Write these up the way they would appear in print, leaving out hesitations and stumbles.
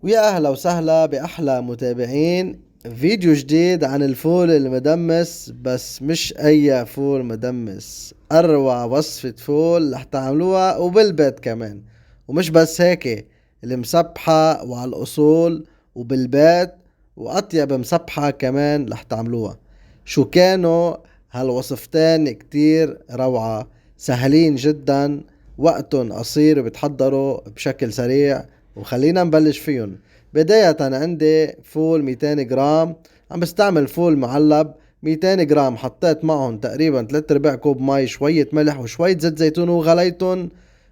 ويا أهلا وسهلا بأحلى متابعين فيديو جديد عن الفول المدمس. بس مش أي فول مدمس، أروع وصفة فول رح تعملوها وبالبيت كمان. ومش بس هيك، المسبحة وعلى الأصول وبالبيت، وأطيب مسبحة كمان رح تعملوها. شو كانوا هالوصفتين؟ كتير روعة، سهلين جدا، وقتهم قصير وبتحضروا بشكل سريع. وخلينا نبلش فيهم. بداية عندي فول 200 جرام، عم بستعمل فول معلب 200 جرام. حطيت معهم تقريبا 3 ارباع كوب مي، شوية ملح وشوية زيت زيتون، وغليتهم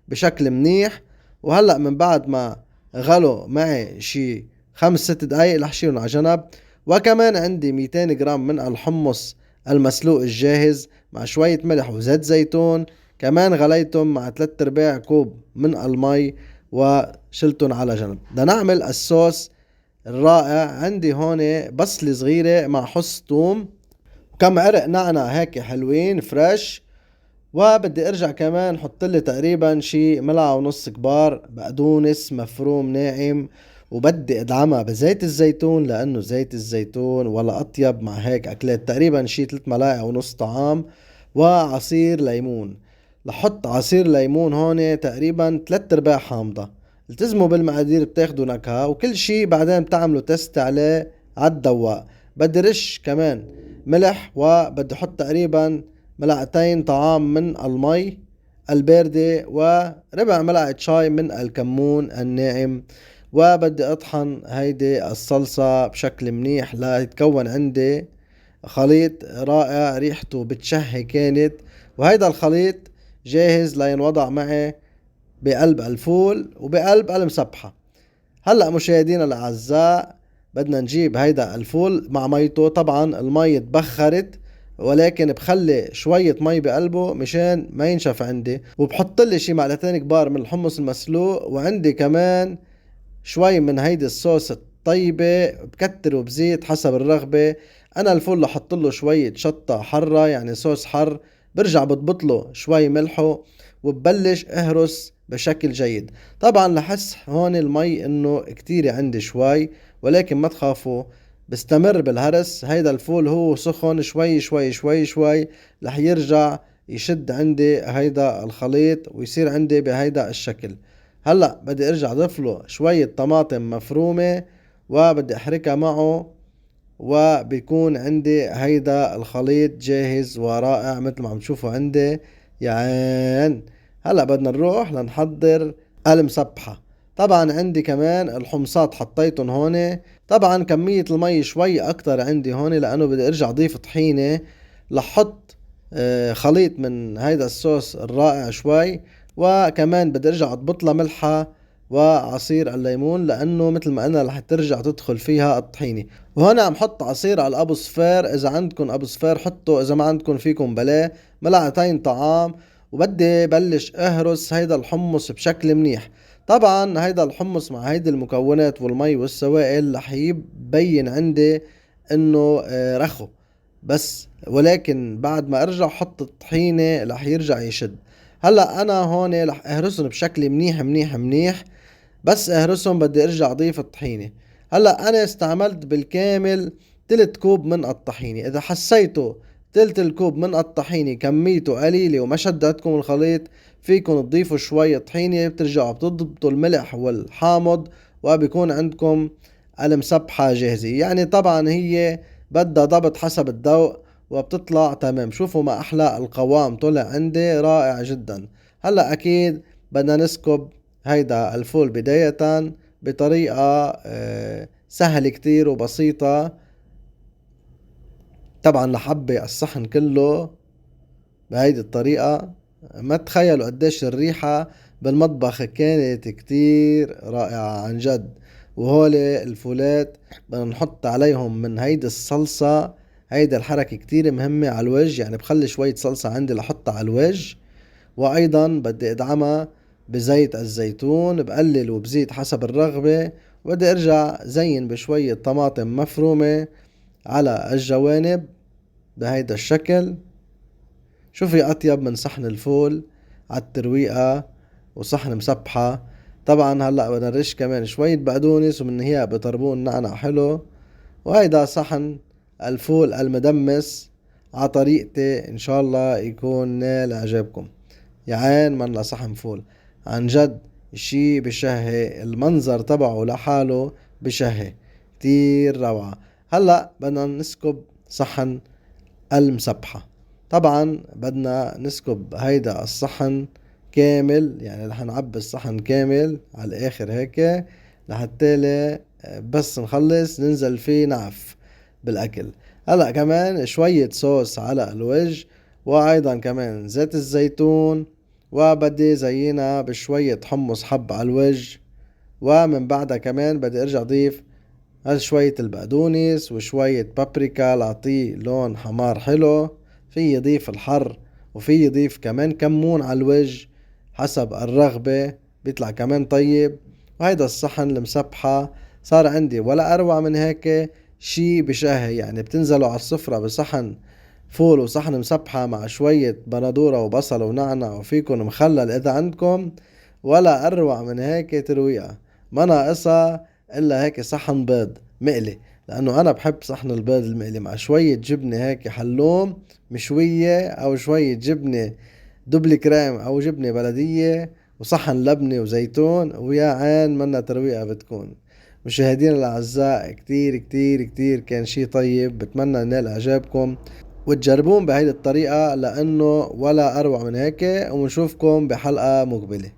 بشكل منيح. وهلأ من بعد ما غلوا معي شي 5 6 دقايق رح شيلهم على جنب. وكمان عندي 200 جرام من الحمص المسلوق الجاهز مع شوية ملح وزيت زيتون، كمان غليتهم مع 3 ارباع كوب من المي وشلتهم على جنب. بدنا نعمل الصوص الرائع. عندي هون بصلة صغيرة مع حص ثوم وكم عرق نعناع هيك حلوين فريش. وبدي ارجع كمان حط لي تقريبا شي ملعقة ونص كبار بقدونس مفروم ناعم. وبدي ادعمها بزيت الزيتون، لانه زيت الزيتون ولا اطيب مع هيك اكلات. تقريبا شي 3 ملاعق ونص طعام. وعصير ليمون، لحط عصير ليمون هون تقريبا 3 ارباع حامضة. التزموا بالمقادير بتاخدوا نكهة، وكل شي بعدين بتعملوا تست عليه عالدواق. بدي رش كمان ملح، وبدي احط تقريبا ملعقتين طعام من المي الباردة، وربع ملعقة شاي من الكمون الناعم. وبدي اطحن هيدي الصلصة بشكل منيح ليتكون عندي خليط رائع ريحته بتشهي كانت. وهيدا الخليط جاهز لينوضع معي بقلب الفول وبقلب المسبحة. هلأ مشاهدينا الأعزاء، بدنا نجيب هيدا الفول مع ميته. طبعا المي تبخرت، ولكن بخلي شوية مي بقلبه مشان ما ينشف عندي. وبحط لي شي معلقتين كبار من الحمص المسلوق، وعندي كمان شوي من هيدي الصوص الطيبة بكتره بزيت حسب الرغبة. انا الفول لحط له شوية شطة حرة، يعني صوص حر. برجع بضبط شوي ملحه، وببلش اهرس بشكل جيد. طبعا لحس هون المي انه كتير عندي شوي، ولكن ما تخافوا، بستمر بالهرس. هيدا الفول هو سخن شوي شوي شوي شوي رح يرجع يشد عندي هيدا الخليط ويصير عندي بهيدا الشكل. هلأ بدي ارجع اضيف له شوية طماطم مفرومة وبدي احركها معه، وبيكون عندي هيدا الخليط جاهز ورائع مثل ما عم تشوفوا عندي يا عين. هلأ بدنا نروح لنحضر المسبحة. طبعا عندي كمان الحمصات حطيتهم هون. طبعا كمية المي شوي اكتر عندي هون، لانه بدي ارجع اضيف طحينة لحط خليط من هيدا الصوص الرائع شوي. وكمان بدي ارجع اضبط لها ملحة وعصير الليمون، لانه مثل ما قلنا رح ترجع تدخل فيها الطحينة. وهنا عم حط عصير على الابو صفير، اذا عندكم ابو صفير حطوا، اذا ما عندكم فيكم بلاه. ملعقتين طعام. وبدي بلش اهرس هيدا الحمص بشكل منيح. طبعا هيدا الحمص مع هيدي المكونات والمي والسوائل رح يبين عندي انه رخو بس، ولكن بعد ما ارجع حط الطحينة رح يرجع يشد. هلا انا هون رح اهرسهم بشكل منيح منيح منيح. بس اهرسهم بدي ارجع اضيف الطحينة. هلا انا استعملت بالكامل تلت كوب من الطحينة. اذا حسيتوا تلت الكوب من الطحينة كميته قليلة وما شدتكم الخليط، فيكم تضيفوا شوية طحينة. بترجعوا بتضبطوا الملح والحامض، وبيكون عندكم المسبحة جاهزة. يعني طبعا هي بدها ضبط حسب الذوق، وبتطلع تمام. شوفوا ما احلى القوام طلع عندي رائع جدا. هلا اكيد بدنا نسكب هيدا الفول بداية بطريقة سهلة كتير وبسيطة. طبعا لحبي الصحن كله بهيدي الطريقة. ما تخيلوا قديش الريحة بالمطبخ كانت كتير رائعة عن جد. وهولي الفولات بدنا نحط عليهم من هيدي الصلصة. هيدي الحركة كتير مهمة على الوجه، يعني بخلي شوية صلصة عندي لحطها على الوجه. وايضا بدي ادعمها بزيت الزيتون، بقلل وبزيد حسب الرغبة. وبدي ارجع زين بشوية طماطم مفرومة على الجوانب بهيدا الشكل. شو في اطيب من صحن الفول على الترويقة وصحن مسبحة؟ طبعا هلأ بدنا نرش كمان شوية بقدونس ومن هي بطربون نعنع حلو. وهيدا صحن الفول المدمس على طريقتي، ان شاء الله يكون نال اعجابكم. يا عين منا صحن فول عن جد، شي بشهي، المنظر تبعه لحاله بشهي، كتير روعة. هلأ بدنا نسكب صحن المسبحة. طبعا بدنا نسكب هيدا الصحن كامل، يعني رح نعبي الصحن كامل على الاخر هيك لحتى بس نخلص ننزل فيه نعف بالاكل. هلا كمان شوية صوص على الوجه، وايضا كمان زيت الزيتون، وبدي زينا بشوية حمص حب على الوجه. ومن بعدها كمان بدي ارجع اضيف شوية البقدونس وشوية بابريكا لعطيه لون حمار حلو. في يضيف الحر، وفي يضيف كمان كمون على الوجه حسب الرغبة، بيطلع كمان طيب. وهيدا الصحن المسبحة صار عندي ولا أروع من هيك شي بشهي. يعني بتنزلوا على السفرة بصحن فول وصحن مسبحة مع شوية بندورة وبصل ونعنع وفيكن مخلل إذا عندكم، ولا أروع من هيك ترويقة. ما ناقصها إلا هيك صحن بيض مقلي، لأنه أنا بحب صحن البيض المقلي مع شوية جبنة هيك حلوم مشوية، أو شوية جبنة دبل كريم أو جبنة بلدية، وصحن لبنة وزيتون، ويا عين منا ترويقة بتكون. مشاهدينا الأعزاء، كتير كتير كتير كان شي طيب، بتمنى ينال إعجابكم وتجربون بهيدي الطريقة، لأنه ولا أروع من هيك. ونشوفكم بحلقة مقبلة.